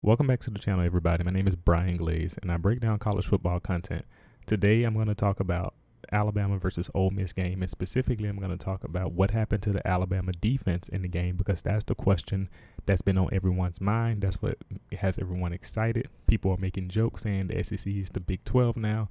Welcome back to the channel, everybody. My name is Brian Glaze, and I break down college football content. Today, I'm going to talk about Alabama versus Ole Miss game, and specifically, I'm going to talk about what happened to the Alabama defense in the game, because that's the question that's been on everyone's mind. That's what has everyone excited. People are making jokes saying the SEC is the Big 12 now,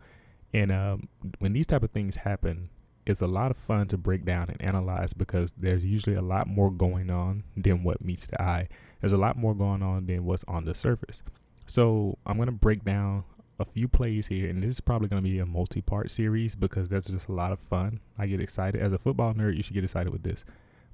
and when these type of things happen, it's a lot of fun to break down and analyze because there's usually a lot more going on than what meets the eye. There's a lot more going on than what's on the surface. So I'm going to break down a few plays here, and this is probably going to be a multi-part series because that's just a lot of fun. I get excited. As a football nerd, you should get excited with this.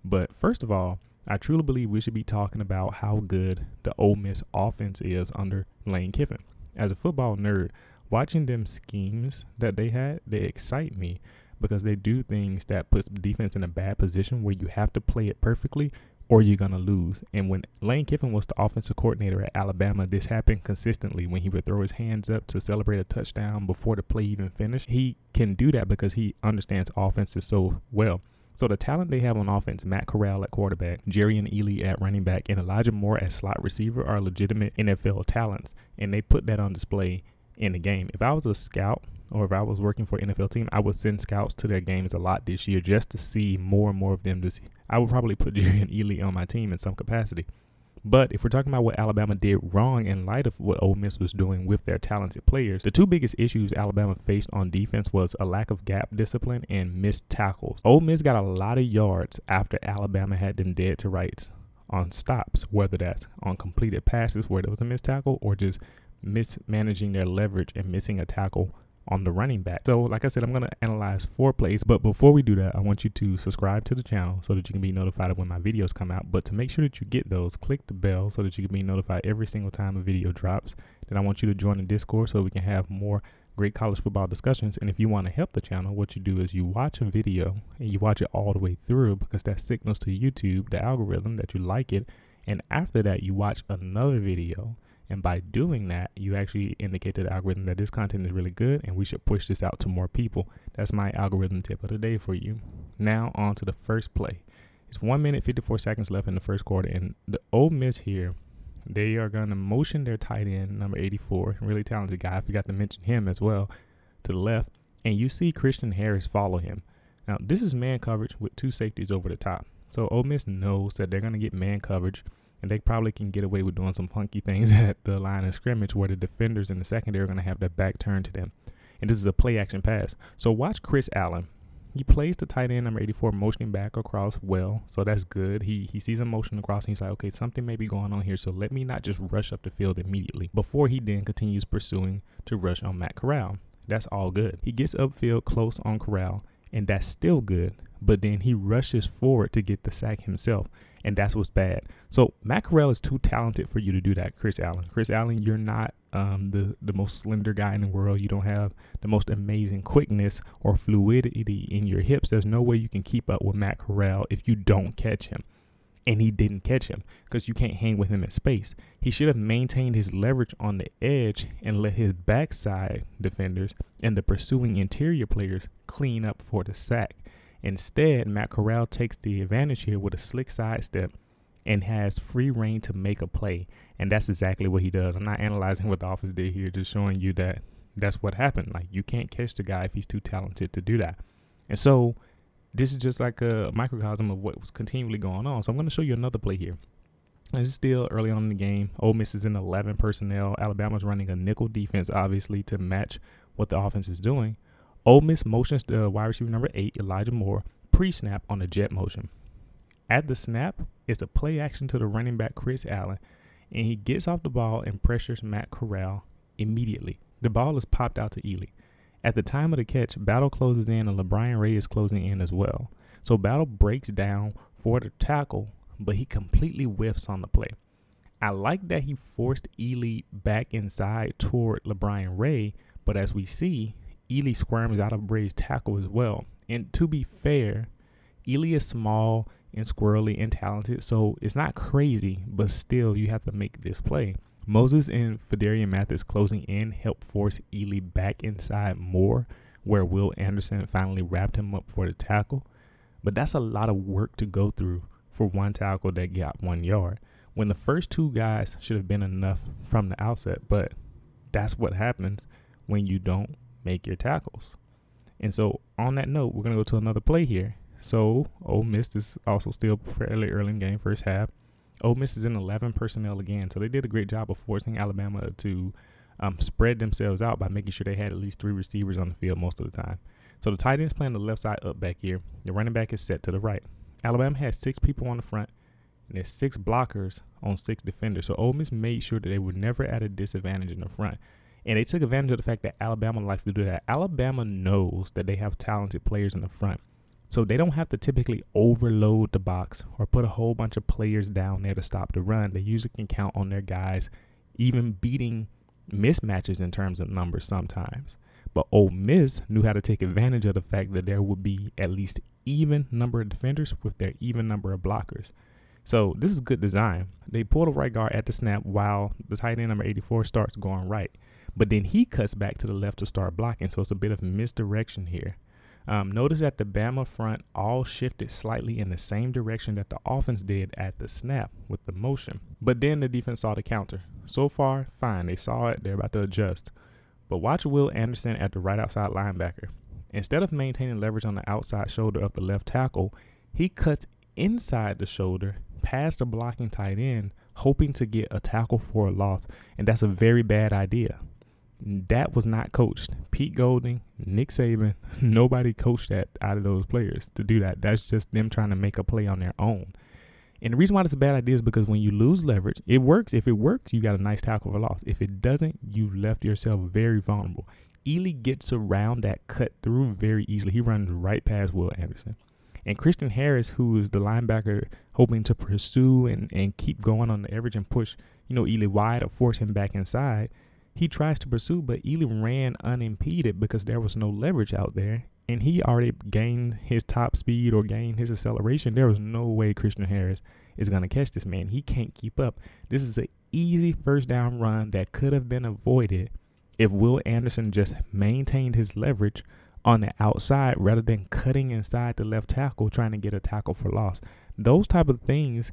But first of all, I truly believe we should be talking about how good the Ole Miss offense is under Lane Kiffin. As a football nerd, watching them schemes that they had, they excite me because they do things that puts the defense in a bad position where you have to play it perfectly or you're going to lose. And when Lane Kiffin was the offensive coordinator at Alabama, this happened consistently when he would throw his hands up to celebrate a touchdown before the play even finished. He can do that because he understands offenses so well. So the talent they have on offense, Matt Corral at quarterback, Jerry and Eli at running back, and Elijah Moore at slot receiver are legitimate NFL talents, and they put that on display in the game. If I was a scout or if I was working for an NFL team, I would send scouts to their games a lot this year just to see more and more of them. I would probably put Jerry and Eli on my team in some capacity. But if we're talking about what Alabama did wrong in light of what Ole Miss was doing with their talented players, the two biggest issues Alabama faced on defense was a lack of gap discipline and missed tackles. Ole Miss got a lot of yards after Alabama had them dead to rights on stops, whether that's on completed passes where there was a missed tackle or just mismanaging their leverage and missing a tackle on the running back. So like I said, I'm going to analyze 4 plays, but before we do that, I want you to subscribe to the channel so that you can be notified of when my videos come out. But to make sure that you get those, click the bell so that you can be notified every single time a video drops. Then I want you to join the Discord so we can have more great college football discussions. And if you want to help the channel, what you do is you watch a video and you watch it all the way through because that signals to YouTube, the algorithm, that you like it. And after that, you watch another video. And by doing that, you actually indicate to the algorithm that this content is really good and we should push this out to more people. That's my algorithm tip of the day for you. Now on to the first play. It's 1 minute, 54 seconds left in the first quarter. And the Ole Miss here, they are going to motion their tight end, number 84, really talented guy. I forgot to mention him as well, to the left. And you see Christian Harris follow him. Now, this is man coverage with 2 safeties over the top. So Ole Miss knows that they're going to get man coverage. And they probably can get away with doing some funky things at the line of scrimmage where the defenders in the secondary are going to have their back turned to them. And this is a play action pass. So watch Chris Allen. He plays the tight end, number 84, motioning back across well. So that's good. He sees a motion across and he's like, okay, something may be going on here. So let me not just rush up the field immediately before he then continues pursuing to rush on Matt Corral. That's all good. He gets upfield close on Corral, and that's still good. But then he rushes forward to get the sack himself. And that's what's bad. So Matt Corral is too talented for you to do that, Chris Allen. Chris Allen, you're not the most slender guy in the world. You don't have the most amazing quickness or fluidity in your hips. There's no way you can keep up with Matt Corral if you don't catch him. And he didn't catch him because you can't hang with him in space. He should have maintained his leverage on the edge and let his backside defenders and the pursuing interior players clean up for the sack. Instead, Matt Corral takes the advantage here with a slick sidestep and has free reign to make a play. And that's exactly what he does. I'm not analyzing what the offense did here, just showing you that that's what happened. Like, you can't catch the guy if he's too talented to do that. And so this is just like a microcosm of what was continually going on. So I'm going to show you another play here. This is still early on in the game. Ole Miss is in 11 personnel. Alabama's running a nickel defense, obviously, to match what the offense is doing. Ole Miss motions the wide receiver number 8, Elijah Moore, pre-snap on the jet motion. At the snap, it's a play action to the running back Chris Allen, and he gets off the ball and pressures Matt Corral immediately. The ball is popped out to Eli. At the time of the catch, Battle closes in and LeBron Ray is closing in as well. So Battle breaks down for the tackle, but he completely whiffs on the play. I like that he forced Eli back inside toward LeBron Ray, but as we see, Eli squirms out of Ray's tackle as well. And to be fair, Eli is small and squirrely and talented, so it's not crazy, but still you have to make this play. Moses and Fedarian Mathis closing in helped force Eli back inside more, where Will Anderson finally wrapped him up for the tackle. But that's a lot of work to go through for one tackle that got 1 yard. when the first two guys should have been enough from the outset. But that's what happens when you don't make your tackles. And so on that note, we're going to go to another play here. So Ole Miss is also still fairly early in the game, first half. Ole Miss is in 11 personnel again. So they did a great job of forcing Alabama to spread themselves out by making sure they had at least 3 receivers on the field most of the time. So the tight end's playing the left side up back here. The running back is set to the right. Alabama has 6 people on the front, and there's 6 blockers on 6 defenders. So Ole Miss made sure that they were never at a disadvantage in the front. And they took advantage of the fact that Alabama likes to do that. Alabama knows that they have talented players in the front. So they don't have to typically overload the box or put a whole bunch of players down there to stop the run. They usually can count on their guys even beating mismatches in terms of numbers sometimes. But Ole Miss knew how to take advantage of the fact that there would be at least even number of defenders with their even number of blockers. So this is good design. They pull the right guard at the snap while the tight end number 84 starts going right. But then he cuts back to the left to start blocking, so it's a bit of misdirection here. Notice that the Bama front all shifted slightly in the same direction that the offense did at the snap with the motion. But then the defense saw the counter. So far, fine. They saw it. They're about to adjust. But watch Will Anderson at the right outside linebacker. Instead of maintaining leverage on the outside shoulder of the left tackle, he cuts inside the shoulder past the blocking tight end, hoping to get a tackle for a loss. And that's a very bad idea. That was not coached. Pete Golding, Nick Saban, nobody coached that out of those players to do that. That's just them trying to make a play on their own. And the reason why that's a bad idea is because when you lose leverage, it works. If it works, you got a nice tackle for loss. If it doesn't, you've left yourself very vulnerable. Eli gets around that cut through very easily. He runs right past Will Anderson. And Christian Harris, who is the linebacker hoping to pursue and keep going on the average and push, Eli wide or force him back inside, he tries to pursue, but Eli ran unimpeded because there was no leverage out there. And he already gained his top speed or gained his acceleration. There was no way Christian Harris is going to catch this man. He can't keep up. This is an easy first down run that could have been avoided if Will Anderson just maintained his leverage on the outside rather than cutting inside the left tackle trying to get a tackle for loss. Those type of things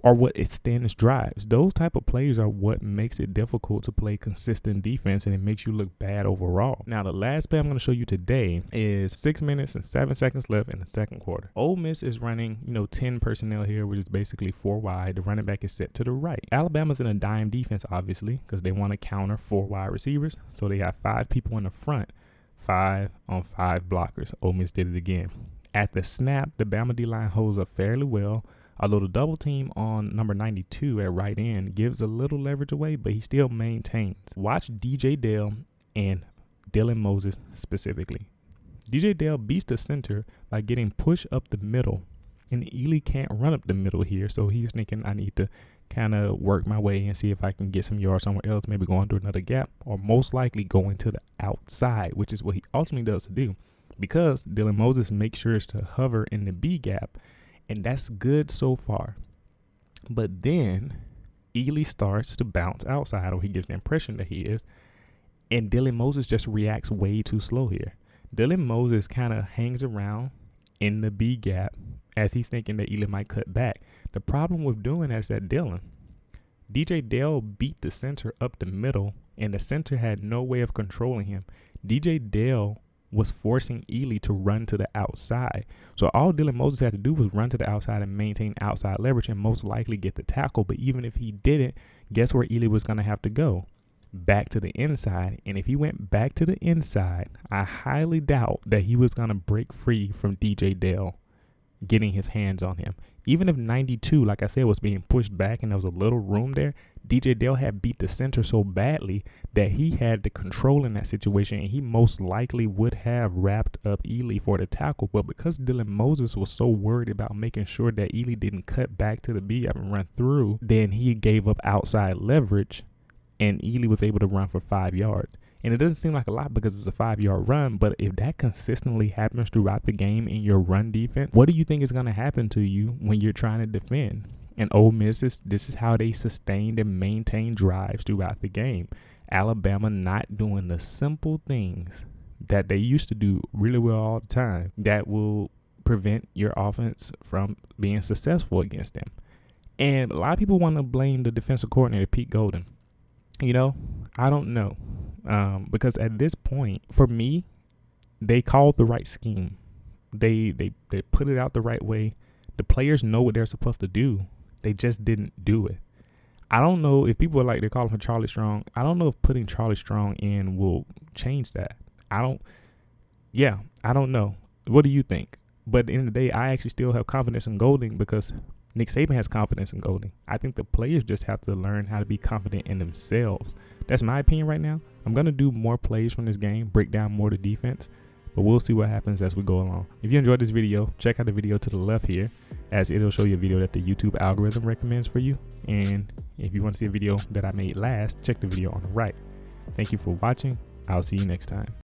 are what extends drives. Those type of plays are what makes it difficult to play consistent defense, and it makes you look bad overall. Now, the last play I'm going to show you today is 6 minutes and 7 seconds left in the second quarter. Ole Miss is running, 10 personnel here, which is basically 4 wide. The running back is set to the right. Alabama's in a dime defense, obviously, because they want to counter 4 wide receivers. So they have 5 people in the front, 5 on 5 blockers. Ole Miss did it again. At the snap, the Bama D-line holds up fairly well, although the double team on number 92 at right end gives a little leverage away, but he still maintains. Watch DJ Dale and Dylan Moses specifically. DJ Dale beats the center by getting pushed up the middle, and Eli can't run up the middle here, so he's thinking I need to kind of work my way and see if I can get some yards somewhere else, maybe going through another gap, or most likely going to the outside, which is what he ultimately does to do, because Dylan Moses makes sure to hover in the B gap. And that's good so far. But then Eli starts to bounce outside, or he gives the impression that he is. And Dylan Moses just reacts way too slow here. Dylan Moses kind of hangs around in the B gap as he's thinking that Eli might cut back. The problem with doing that is that DJ Dale beat the center up the middle, and the center had no way of controlling him. DJ Dale was forcing Eli to run to the outside. So all Dylan Moses had to do was run to the outside and maintain outside leverage and most likely get the tackle. But even if he didn't, guess where Eli was going to have to go? Back to the inside. And if he went back to the inside, I highly doubt that he was going to break free from DJ Dale getting his hands on him. Even if 92, like I said, was being pushed back and there was a little room there, DJ Dale had beat the center so badly that he had the control in that situation, and he most likely would have wrapped up Eli for the tackle. But because Dylan Moses was so worried about making sure that Eli didn't cut back to the B and run through, then he gave up outside leverage, and Eli was able to run for 5 yards. And it doesn't seem like a lot because it's a 5-yard run, but if that consistently happens throughout the game in your run defense, what do you think is going to happen to you when you're trying to defend? And Ole Miss, this is how they sustained and maintained drives throughout the game. Alabama not doing the simple things that they used to do really well all the time that will prevent your offense from being successful against them. And a lot of people want to blame the defensive coordinator, Pete Golden. You know, I don't know. Because at this point, for me, they called the right scheme. They put it out the right way. The players know what they're supposed to do. They just didn't do it. I don't know if people are like, they call him Charlie Strong. I don't know if putting Charlie Strong in will change that. I don't know. What do you think? But at the end of the day, I actually still have confidence in Golding because Nick Saban has confidence in Golding. I think the players just have to learn how to be confident in themselves. That's my opinion right now. I'm going to do more plays from this game, break down more of the defense, but we'll see what happens as we go along. If you enjoyed this video, check out the video to the left here, as it'll show you a video that the YouTube algorithm recommends for you. And if you want to see a video that I made last, check the video on the right. Thank you for watching. I'll see you next time.